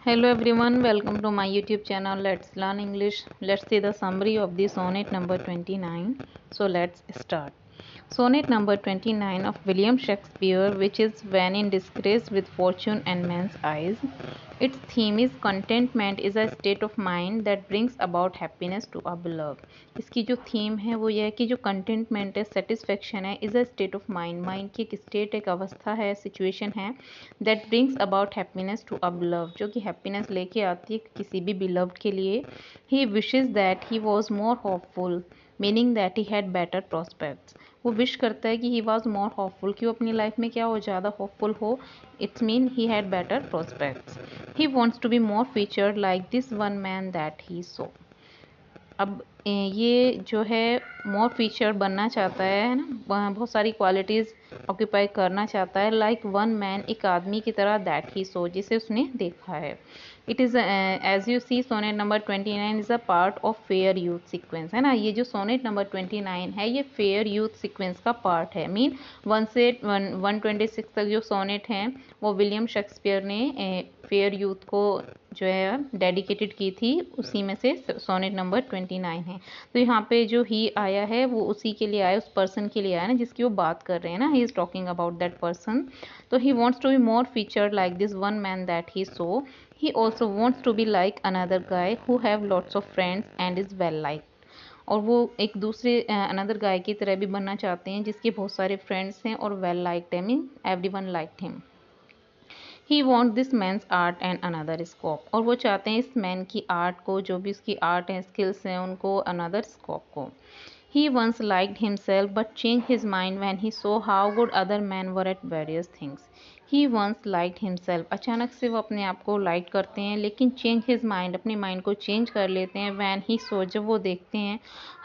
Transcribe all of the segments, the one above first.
Hello everyone, welcome to my YouTube channel. Let's learn English. Let's see the summary of the sonnet number 29. So let's start. Sonnet number 29 of William Shakespeare, which is When in Disgrace with Fortune and Men's Eyes. Its theme is contentment is a state of mind that brings about happiness to a beloved. इसकी जो theme है वो ये है कि जो containment है, satisfaction है, is a state of mind. Mind की एक स्टेट, एक अवस्था है, सिचुएशन है that brings about happiness to a beloved, जो कि हैप्पीनेस लेके आती है किसी भी बिलव्ड के लिए. ही wishes that he was more hopeful, meaning that he had better prospects. वो विश करता है कि ही वॉज मोर होपफुल, कि वो अपनी लाइफ में क्या हो, ज़्यादा होपफुल हो. It's mean he had better prospects. He wants to be more featured like this one man that he saw. अब ये जो है मोर फीचर बनना चाहता है ना, बहुत सारी क्वालिटीज़ ऑक्यूपाई करना चाहता है. लाइक वन मैन, एक आदमी की तरह, दैट ही सो, जिसे उसने देखा है. It is as you see sonnet number 29 is a part of fair youth sequence, है ना. ये जो सोनेट नंबर 29 है ये फेयर यूथ सीक्वेंस का पार्ट है. मीन 1 से 126 तक जो सोनेट हैं वो विलियम शेक्सपियर ने फेयर यूथ को जो है डेडिकेटेड की थी, उसी में से सोनेट नंबर 29 है. तो यहाँ पे जो ही आया है वो उसी के लिए आया, उस पर्सन के लिए आया ना जिसकी वो बात कर रहे हैं ना. He is talking about that person. तो he wants to be more featured like this one man that he saw. He also wants to be like another guy who have lots of friends and is well liked. और वो एक दूसरे another guy की तरह भी बनना चाहते हैं जिसके बहुत सारे फ्रेंड्स हैं और वेल लाइक्ड है, mean everyone liked him. He want this man's art and another scope. और वो चाहते हैं इस मैन की आर्ट को, जो भी उसकी आर्ट है, स्किल्स हैं, उनको अनदर स्कोप को. He once liked himself but changed his mind when he saw how good other men were at various things. He once liked himself. अचानक से वो अपने आप को लाइक करते हैं, लेकिन change his mind, अपने माइंड को चेंज कर लेते हैं. when he saw, जब वो देखते हैं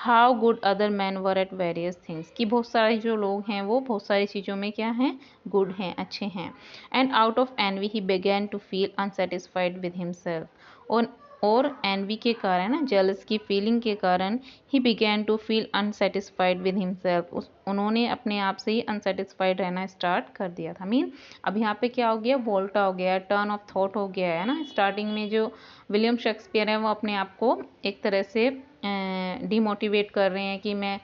how good other men were at various things, कि बहुत सारे जो लोग हैं वो बहुत सारी चीज़ों में क्या हैं, गुड हैं, अच्छे हैं. and out of envy he began to feel unsatisfied with himself. और एनवी के कारण ना, जेलस की फीलिंग के कारण, he began to feel unsatisfied with himself, उन्होंने अपने आप से ही अनसेटिस्फाइड रहना स्टार्ट कर दिया था. मीन अब यहाँ पे क्या हो गया, वोल्टा हो गया, टर्न ऑफ थॉट हो गया है ना. स्टार्टिंग में जो विलियम शेक्सपियर है वो अपने आप को एक तरह से डिमोटिवेट कर रहे हैं कि मैं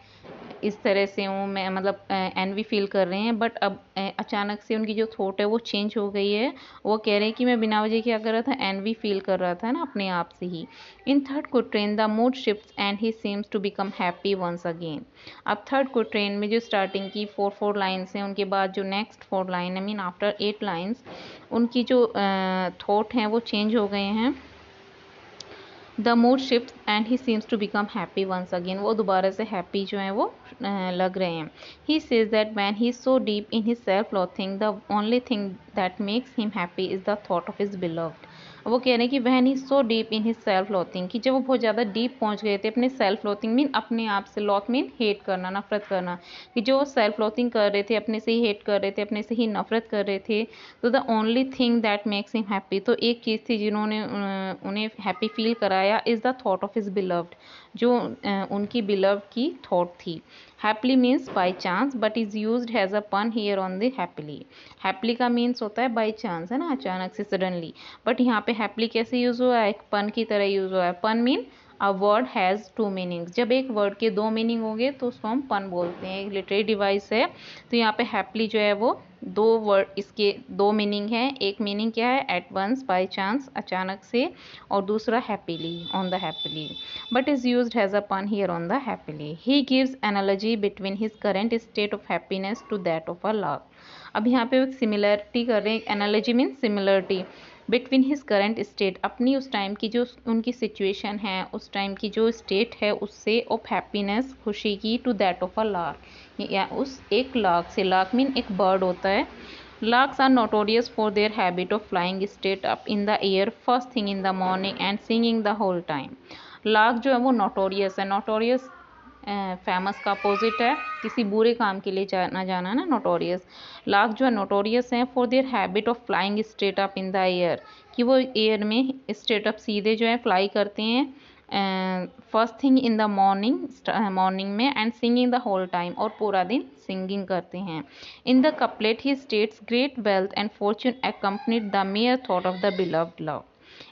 इस तरह से हूँ, मैं मतलब एनवी फील कर रहे हैं. बट अब अचानक से उनकी जो थॉट है वो चेंज हो गई है. वो कह रहे हैं कि मैं बिना वजह क्या कर रहा था, एनवी फील कर रहा था ना अपने आप से ही. In third quatrain the mood shifts and he seems to become happy once again. अब थर्ड क्वाट्रेन में जो स्टार्टिंग की 4 लाइन्स हैं, उनके बाद जो next 4 line, I mean after 8 lines, उनकी जो थॉट हैं वो चेंज हो गए हैं. The mood shift and he seems to become happy once again. वो दोबारा से हैप्पी जो है वो लग रहे हैं. He says that when he is so deep in his self loathing the only thing that makes him happy is the thought of his beloved. वो कह रहे हैं कि when he so deep in his self loathing, कि जब वो बहुत ज़्यादा डीप पहुंच गए थे अपने सेल्फ लॉथिंग, मीन अपने आप से, लॉथ मीन हेट करना, नफरत करना, कि जो वो सेल्फ लॉथिंग कर रहे थे, अपने से ही हेट कर रहे थे, अपने से ही नफरत कर रहे थे. तो the only thing that makes him happy, तो एक चीज़ थी जिन्होंने उन्हें हैप्पी फील कराया, is the thought of his beloved, जो उनकी बिलव्ड की थॉट थी. Happily means by chance, but is used has a pun here on the happily. Happily का मीन्स होता है बाई चांस, है ना, अचानक से, सडनली. बट यहाँ पे हैप्पीली कैसे यूज़ हुआ है, एक पन की तरह यूज़ हुआ है. पन mean a word has 2 meanings. जब एक वर्ड के 2 मीनिंग होंगे तो उसको हम पन बोलते हैं, एक लिटरेरी डिवाइस है. तो यहाँ पे हैप्पीली जो है वो 2 वर्ड, इसके 2 मीनिंग है. एक मीनिंग क्या है, एट वंस, बाई चांस, अचानक से, और दूसरा happily, on the happily. But is used has a pun here on the happily. He gives analogy between his current state of happiness to that of a lark. अब यहाँ पे एक similarity कर रहे हैं. Analogy means similarity between his current state, अपनी उस time की जो उनकी सिचुएशन है, उस टाइम की जो स्टेट है उससे, ऑफ हैप्पीनेस, खुशी की, to that of a lark, या उस एक लार्क से. लार्क मीन एक बर्ड होता है. Larks are notorious for their habit of flying straight up in the air first thing in the morning and singing the whole time. Lark जो है वो नोटोरियस है. नोटोरियस फेमस का opposite है, किसी बुरे काम के लिए जाना जाना ना, नोटोरियस. लार्क जो है नोटोरियस हैं for their habit of flying straight up in the air, कि वो एयर में स्ट्रेट अप, सीधे जो है फ्लाई करते हैं first thing in the morning में, and singing the whole time, और पूरा दिन सिंगिंग करते हैं. In the couplet he states great wealth and fortune accompanied the mere thought of the beloved love.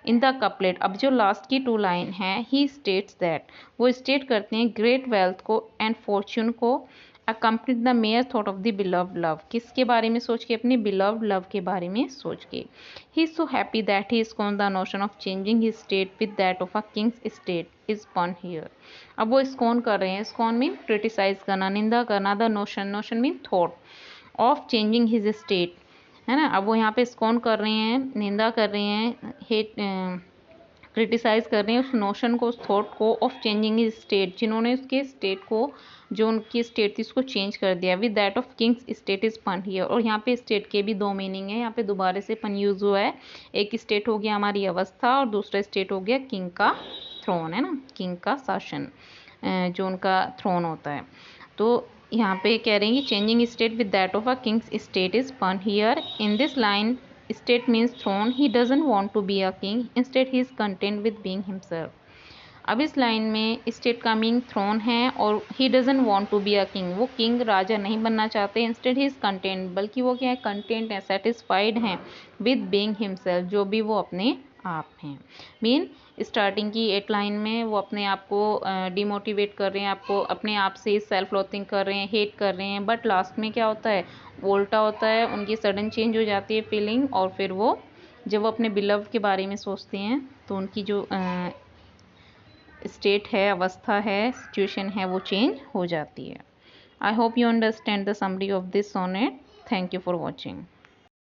In the couplet, अब जो last की 2 line है, ही स्टेट्स दैट, वो स्टेट करते हैं ग्रेट वेल्थ को एंड फॉर्च्यून को accompanied the mere thought of the beloved love, किसके बारे में सोच के, अपने बिलव्ड लव के बारे में सोच के। He is so happy that he is con the notion of changing his state with that of a king's state is pun here. अब वो स्कॉन कर रहे हैं, स्कॉन मीन क्रिटिसाइज करना, निंदा करना, the notion, notion mean thought of changing his state, है ना। अब वो यहाँ पे स्कॉन कर रहे हैं, निंदा कर रहे हैं, हेट क्रिटिसाइज कर रहे हैं उस नोशन को, उस थॉट को ऑफ चेंजिंग हिज स्टेट, जिन्होंने उसके स्टेट को, जो उनकी स्टेट थी उसको चेंज कर दिया, with that of Kings state is pun here. और यहाँ पे स्टेट के भी 2 मीनिंग है, यहाँ पे दोबारा से पन यूज हुआ है। एक स्टेट हो गया हमारी अवस्था और दूसरा स्टेट हो गया किंग का थ्रोन, है ना, किंग का शासन, जो उनका थ्रोन होता है। तो यहाँ पे कह रहे हैं कि changing state with that of a king's state is pun here. In this line state means throne, he doesn't want to be a king, instead he is content with being himself। अब इस line में state का meaning throne है और he doesn't want to be a king, वो king राजा नहीं बनना चाहते, इंस्टेड ही इज कंटेंट, बल्कि वो क्या है, कंटेंट है, सेटिस्फाइड हैं विद बीइंग हिमसेल्फ, जो भी वो अपने आप हैं। मीन स्टार्टिंग की 8 लाइन में वो अपने आप को डिमोटिवेट कर रहे हैं, आपको अपने आप से सेल्फ लोथिंग कर रहे हैं, हेट कर रहे हैं, बट लास्ट में क्या होता है, उल्टा होता है, उनकी सडन चेंज हो जाती है फीलिंग, और फिर वो जब वो अपने बिलव के बारे में सोचते हैं तो उनकी जो स्टेट है, अवस्था है, सिचुएशन है, वो चेंज हो जाती है। I hope you understand the summary of this sonnet. Thank you for watching.